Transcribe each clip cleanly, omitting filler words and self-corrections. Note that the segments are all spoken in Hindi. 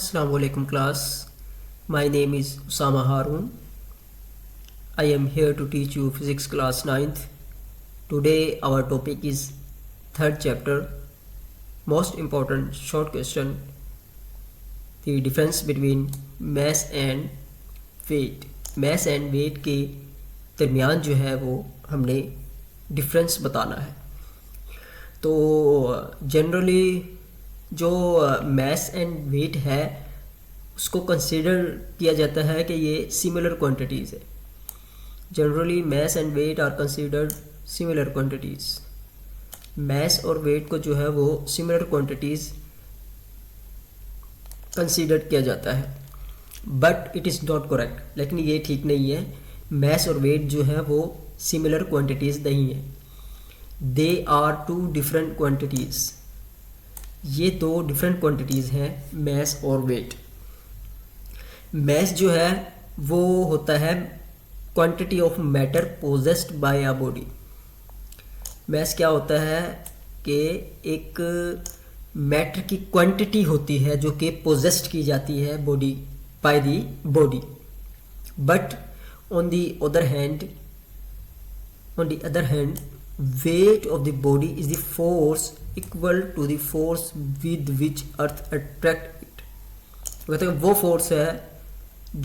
Assalamu alaikum class. My name is Usama Harun. I am here to teach you physics class 9th. Today our topic is third chapter. Most important short question. The difference between mass and weight. Mass and weight के दरमियान जो है वो हमने डिफरेंस बताना है. तो जनरली जो मास एंड वेट है उसको कंसिडर किया जाता है कि ये सिमिलर क्वांटिटीज़ है. Generally mass and weight are considered similar quantities. Mass और वेट को जो है वो सिमिलर क्वांटिटीज़ कंसिडर किया जाता है, but it is not correct. लेकिन ये ठीक नहीं है. मास और वेट जो है वो सिमिलर क्वांटिटीज़ नहीं है. They are two different quantities. ये दो डिफरेंट क्वांटिटीज़ हैं, मास और वेट. मास जो है वो होता है quantity of matter possessed by a body. Mass क्या होता है कि एक मैटर की क्वांटिटी होती है जो कि पोजेस्ड की जाती है body by the body. But on the other hand weight of the body is the force equal to the force with which earth attract it. मतलब वो फोर्स है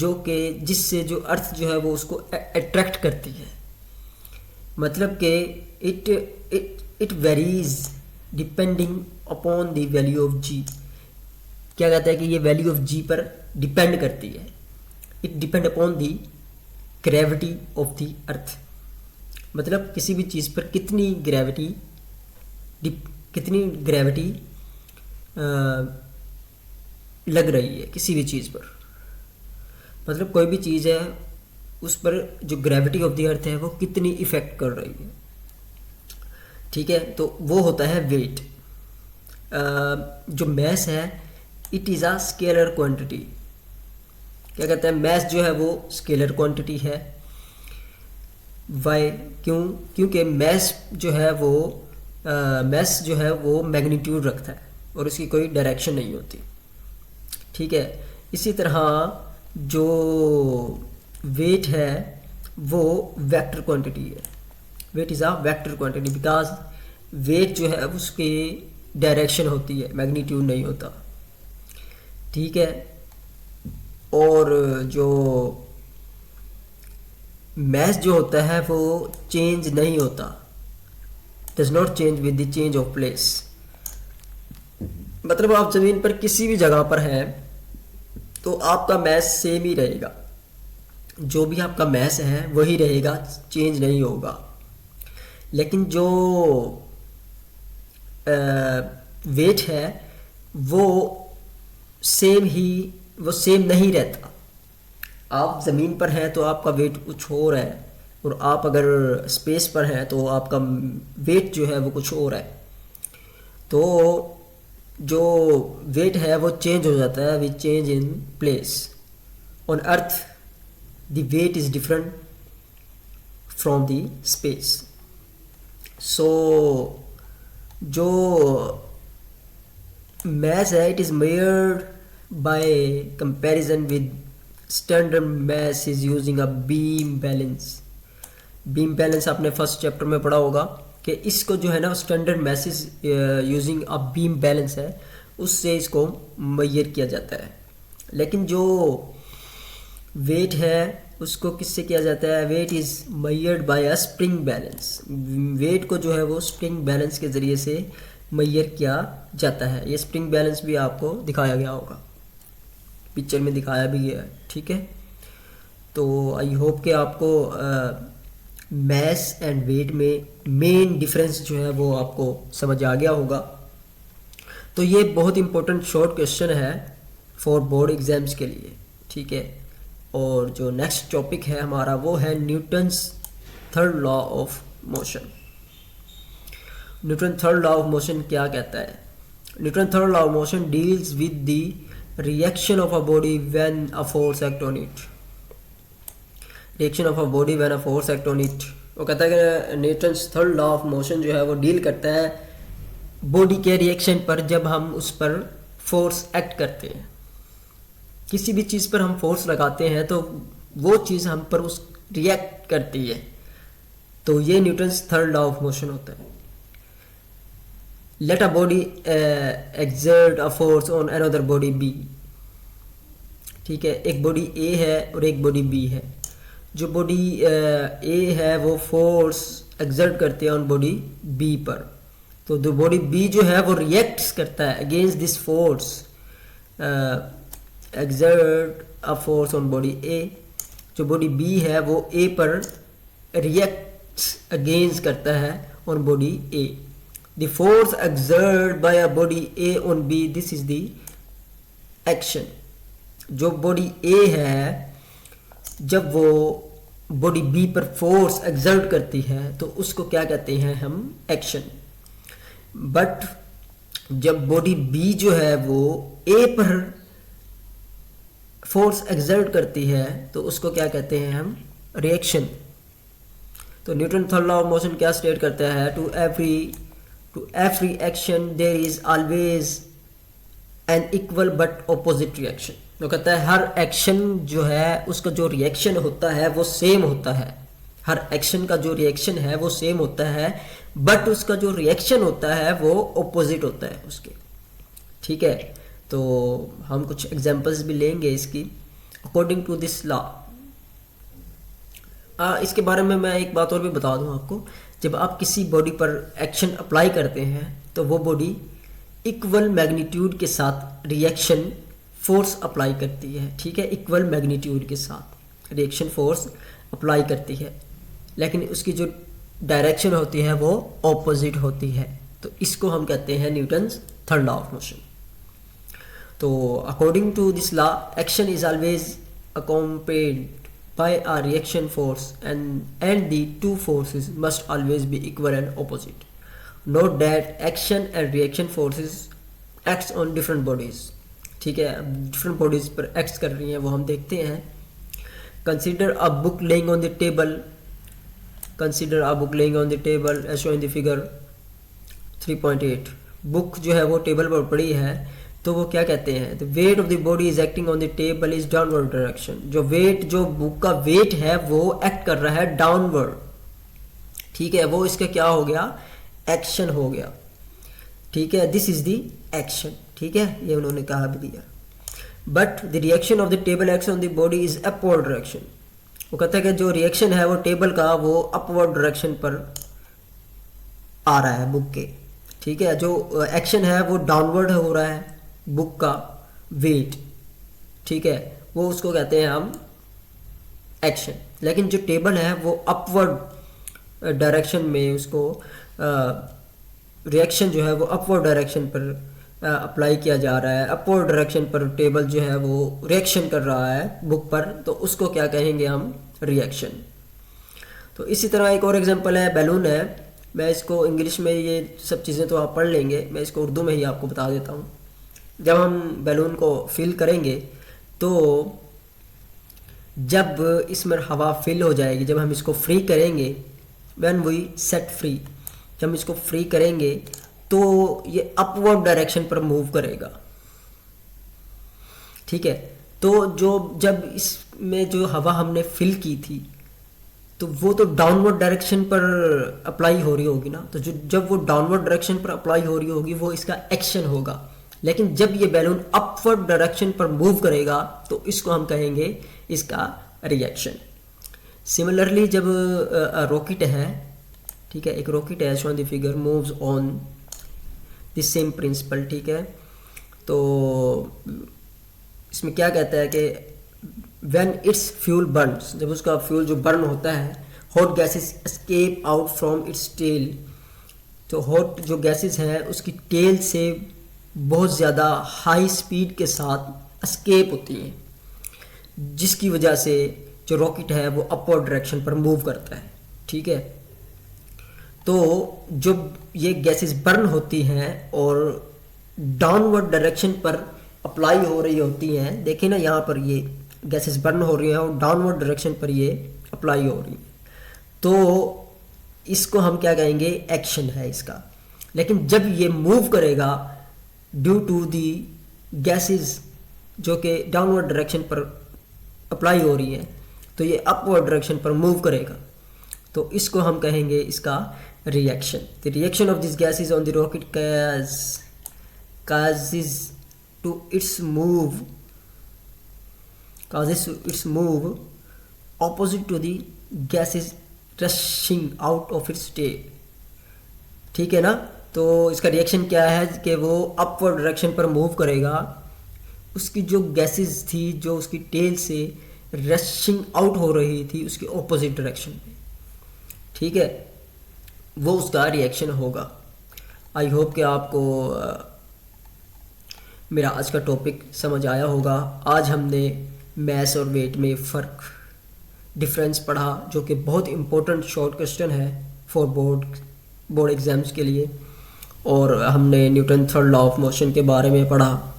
जो कि जिससे जो अर्थ जो है वो उसको अट्रैक्ट करती है. मतलब कि it varies depending upon the value of G. क्या कहता है कि ये वैल्यू ऑफ जी पर डिपेंड करती है. It depend upon the gravity of the earth. मतलब किसी भी चीज़ पर कितनी ग्रेविटी लग रही है किसी भी चीज़ पर. मतलब कोई भी चीज़ है उस पर जो ग्रेविटी ऑफ द अर्थ है वो कितनी इफ़ेक्ट कर रही है. ठीक है, तो वो होता है वेट. जो मास है it is a scalar quantity. क्या कहते हैं, मास जो है वो स्केलर क्वांटिटी है. वाई? क्योंकि मास जो है वो मैग्नीट्यूड रखता है और उसकी कोई डायरेक्शन नहीं होती. ठीक है, इसी तरह जो वेट है वो वेक्टर क्वांटिटी है. Weight is a vector quantity because weight जो है उसकी डायरेक्शन होती है, मैग्नीट्यूड नहीं होता. ठीक है, और जो मास जो होता है वो चेंज नहीं होता, does not change with the change of place. मतलब आप ज़मीन पर किसी भी जगह पर हैं तो आपका मास सेम ही रहेगा. जो भी आपका मास है वही रहेगा, चेंज नहीं होगा. लेकिन जो वेट है वो सेम नहीं रहता. आप ज़मीन पर हैं तो आपका वेट कुछ और है, और आप अगर स्पेस पर हैं तो आपका वेट जो है वो कुछ और है. तो जो वेट है वो चेंज हो जाता है with change in place. On earth the weight is different from the space. So जो मास है it is measured by comparison with standard mass is using a beam balance. Beam balance आपने फर्स्ट चैप्टर में पढ़ा होगा कि इसको जो है ना standard mass is using a beam balance है, उससे इसको मेजर किया जाता है. लेकिन जो वेट है उसको किससे किया जाता है? Weight is measured by a spring balance. Weight को जो है वो स्प्रिंग बैलेंस के ज़रिए से मेजर किया जाता है. ये स्प्रिंग बैलेंस भी आपको दिखाया गया होगा, पिक्चर में दिखाया भी गया है. ठीक है, तो आई होप कि आपको मास एंड वेट में मेन डिफरेंस जो है वो आपको समझ आ गया होगा. तो ये बहुत इंपॉर्टेंट शॉर्ट क्वेश्चन है फॉर बोर्ड एग्जाम्स के लिए. ठीक है, और जो नेक्स्ट टॉपिक है हमारा वो है Newton's third law of motion. Newton third law of motion क्या कहता है? Newton third law of motion deals with the reaction of a body when a force act on it. Reaction of a body when a force act on it. वो कहता है कि Newton's third law of motion जो है वो डील करता है बॉडी के रिएक्शन पर जब हम उस पर फोर्स एक्ट करते हैं. किसी भी चीज़ पर हम फोर्स लगाते हैं तो वो चीज़ हम पर उस रिएक्ट करती है, तो ये Newton's third law of motion होता है। Let a body exert a force on another body B, ठीक है, एक बॉडी ए है और एक बॉडी बी है। जो बॉडी ए है वो फोर्स एक्सर्ट करती है ऑन बॉडी बी पर, तो जो बॉडी बी जो है वो रिएक्ट्स करता है against this force, exert a force on body A. जो बॉडी बी है वो ए पर रिएक्ट्स अगेंस्ट करता है on body A. The force exert by a body A on B, this is the action. जो बॉडी ए है जब वो बॉडी बी पर फोर्स एक्सर्ट करती है तो उसको क्या कहते हैं हम, एक्शन। बट जब बॉडी बी जो है वो ए पर फोर्स एक्सर्ट करती है तो उसको क्या कहते हैं हम, रिएक्शन। तो Newton third law of motion क्या स्टेट करता है, to every action there is always an equal but opposite reaction. तो कहता है हर एक्शन जो है उसका जो रिएक्शन होता है वो सेम होता है, हर एक्शन का जो रिएक्शन है वो सेम होता है, बट उसका जो रिएक्शन होता है वो ऑपोजिट होता है उसके, ठीक है। तो हम कुछ एग्जांपल्स भी लेंगे इसकी। अकॉर्डिंग टू दिस लॉ, इसके बारे में मैं एक बात और भी बता दूं आपको, जब आप किसी बॉडी पर एक्शन अप्लाई करते हैं तो वो बॉडी इक्वल मैग्नीट्यूड के साथ रिएक्शन फोर्स अप्लाई करती है, ठीक है, इक्वल मैग्नीट्यूड के साथ रिएक्शन फोर्स अप्लाई करती है, लेकिन उसकी जो डायरेक्शन होती है वो ऑपोजिट होती है। तो इसको हम कहते हैं Newton's third law of motion. तो according to this law, action is always accompanied by a reaction force and the two forces must always be equal and opposite. Note that action and reaction forces acts on different bodies, ठीक है, डिफरेंट बॉडीज पर एक्ट कर रही हैं वो हम देखते हैं। Consider a book laying on the table, consider a book laying on the table as shown in the figure 3.8। Book जो है वो टेबल पर पड़ी है, तो वो क्या कहते हैं, the weight of the body is acting on the table is downward direction. जो वेट, जो बुक का वेट है वो एक्ट कर रहा है डाउनवर्ड, ठीक है, वो इसका क्या हो गया, एक्शन हो गया, ठीक है, दिस इज द एक्शन, ठीक है, ये उन्होंने कहा भी दिया। But the reaction of the table action on the body is upward direction. वो कहता है कि जो रिएक्शन है वो टेबल का वो अपवर्ड डायरेक्शन पर आ रहा है बुक के, ठीक है, जो एक्शन है वो डाउनवर्ड हो रहा है बुक का वेट, ठीक है, वो उसको कहते हैं हम एक्शन। लेकिन जो टेबल है वो अपवर्ड डायरेक्शन में उसको रिएक्शन जो है वो अपवर्ड डायरेक्शन पर अप्लाई किया जा रहा है, अपवर्ड डायरेक्शन पर टेबल जो है वो रिएक्शन कर रहा है बुक पर, तो उसको क्या कहेंगे हम, रिएक्शन। तो इसी तरह एक और एग्जांपल है, बैलून है। मैं इसको इंग्लिश में, ये सब चीज़ें तो आप पढ़ लेंगे, मैं इसको उर्दू में ही आपको बता देता हूँ। जब हम बैलून को फिल करेंगे तो जब इसमें हवा फिल हो जाएगी, जब हम इसको फ्री करेंगे, व्हेन वी सेट फ्री, जब हम इसको फ्री करेंगे तो ये अपवर्ड डायरेक्शन पर मूव करेगा, ठीक है। तो जो जब इसमें जो हवा हमने फिल की थी तो वो तो डाउनवर्ड डायरेक्शन पर अप्लाई हो रही होगी ना, तो जो जब वो डाउनवर्ड डायरेक्शन पर अप्लाई हो रही होगी वो इसका एक्शन होगा। लेकिन जब ये बैलून अपवर्ड डायरेक्शन पर मूव करेगा तो इसको हम कहेंगे इसका रिएक्शन। सिमिलरली जब रॉकेट है, ठीक है, एक रॉकेट है, show the figure, moves on the same principle, ठीक है। तो इसमें क्या कहता है कि व्हेन इट्स फ्यूल बर्न्स, जब उसका फ्यूल जो बर्न होता है, hot gases escape out from its tail. तो हॉट जो गैसेस हैं उसकी टेल से बहुत ज़्यादा हाई स्पीड के साथ एस्केप होती हैं, जिसकी वजह से जो रॉकेट है वो अपवर्ड डायरेक्शन पर मूव करता है, ठीक है। तो जब ये गैसेस बर्न होती हैं और डाउनवर्ड डायरेक्शन पर अप्लाई हो रही होती हैं, देखिए ना यहाँ पर ये गैसेस बर्न हो रही हैं और डाउनवर्ड डायरेक्शन पर ये अप्लाई हो रही हैं, तो इसको हम क्या कहेंगे, एक्शन है इसका। लेकिन जब ये मूव करेगा ड्यू टू दी गैसेस जो कि डाउनवर्ड डायरेक्शन पर अप्लाई हो रही है, तो ये अपवर्ड डायरेक्शन पर मूव करेगा, तो इसको हम कहेंगे इसका reaction. The reaction of this gas is on the rocket causes its move opposite to the gases rushing out of its tail। ठीक है ना। तो इसका रिएक्शन क्या है कि वो अपवर्ड डायरेक्शन पर मूव करेगा, उसकी जो गैसेस थी जो उसकी टेल से रशिंग आउट हो रही थी उसकी ऑपोजिट डायरेक्शन में, ठीक है, वो उसका रिएक्शन होगा। आई होप कि आपको मेरा आज का टॉपिक समझ आया होगा। आज हमने मैस और वेट में फ़र्क डिफरेंस पढ़ा, जो कि बहुत इम्पोर्टेंट शॉर्ट क्वेश्चन है फॉर बोर्ड एग्ज़ाम्स के लिए, और हमने Newton third law of motion के बारे में पढ़ा।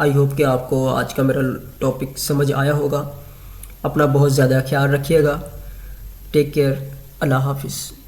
आई होप कि आपको आज का मेरा टॉपिक समझ आया होगा। अपना बहुत ज़्यादा ख्याल रखिएगा। Take care. अल्लाह हाफिज़।